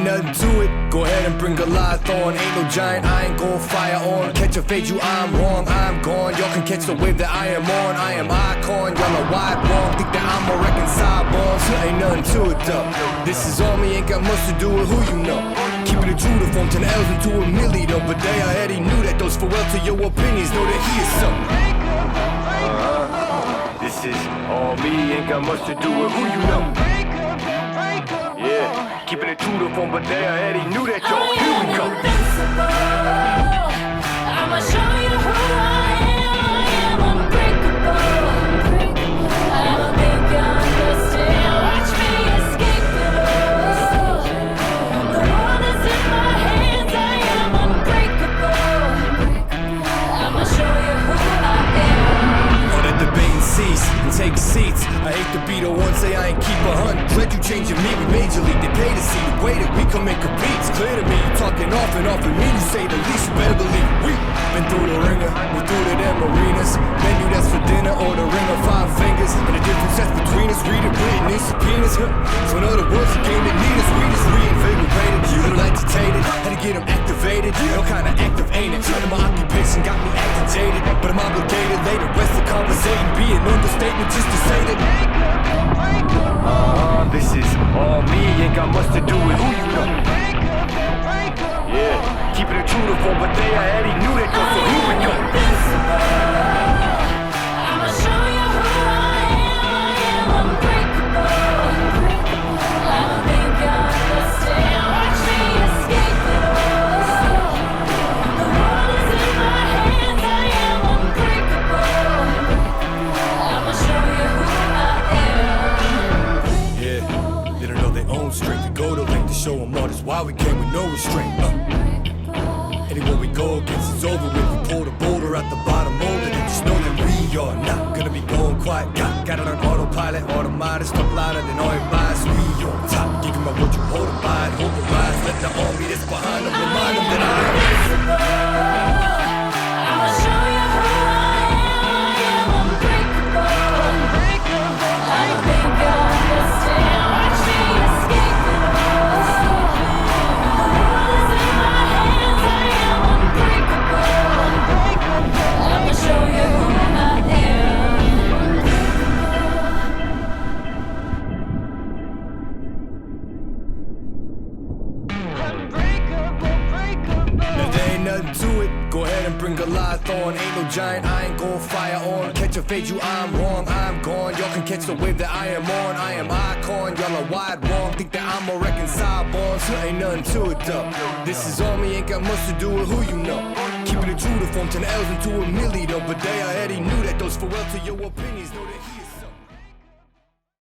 nothing to it. Go ahead and bring a live thorn. Ain't no giant, I ain't gon' fire on. Catch a fade, you I'm wrong, I'm gone. Y'all can catch the wave that I am on. I am icon, y'all are wide wrong. Think that I'm a reconcile bonds. Ain't nothing to it though. This is on me, ain't got much to do with who you know. Keeping it true to form 10 L's into a million though. But they already knew that those farewell to your opinions. Know that he is something. This is all me, ain't got much to do with who you know. Yeah, keeping it true to form, but they already knew that though. Here we go. I'ma show you who I am unbreakable. I don't think you understand. Watch me escape it all. The world is in my hands. I am unbreakable. I'ma show you who I am. All that debating cease and take seats. I hate to be the one say I ain't keep 100. Dread you changing me with Major League. They pay to see the way that we come and compete. It's clear to me you talking off and off with me. You say the least, you better believe we been through the ringer, we through to them arenas. Menu that's for dinner or the ring of 5 fingers. And the difference that's between us, read it written in subpoenas. So in other words, the game that need us, we just reinvigorated. Little agitated, had to get them activated. No kind of active ain't it. Turning my occupation got me agitated, but I'm obligated later. Rest of conversating be an understatement just to say that. This is all me, ain't got much to do with who you know. Yeah, keeping it true to form, but they already knew that though, so here we go. I'ma show you who I am unbreakable. I don't think you understand. Watch me escape it all. The world is in my hands. I am unbreakable. I'ma show you who I am. Yeah, they don't know their own strength. We go to length to show them all. That's why we came with no restraint. Anywhere we go against it's over with. We pull the boulder at the bottom older. They just know that we are not gonna be going quiet. Gotta learn autopilot, automatic, stuck louder than all your bias. We on top, give them what you hold it by. Hold the rise, let the army that's behind them remind them that I am invincible. I'ma show you who I am unbreakable. I don't think you understand. Watch me escape it all. The world is in my hands. I am unbreakable. I'ma show you who I am. Now there ain't nothing to it. Go ahead and bring a live thorn. Ain't no giant, I ain't gon' fire on. Catch a fade, you I'm wrong, I'm gone. Y'all can catch the wave that I am on. I am icon, y'all are wide wrong. Think that I'm a reconcile bonds. Ain't nothing to it though. This is on me, ain't got much to do with who you know. Keeping it true to form 10 L's into a million though. But they already knew that those farewell to your opinions. Know that he is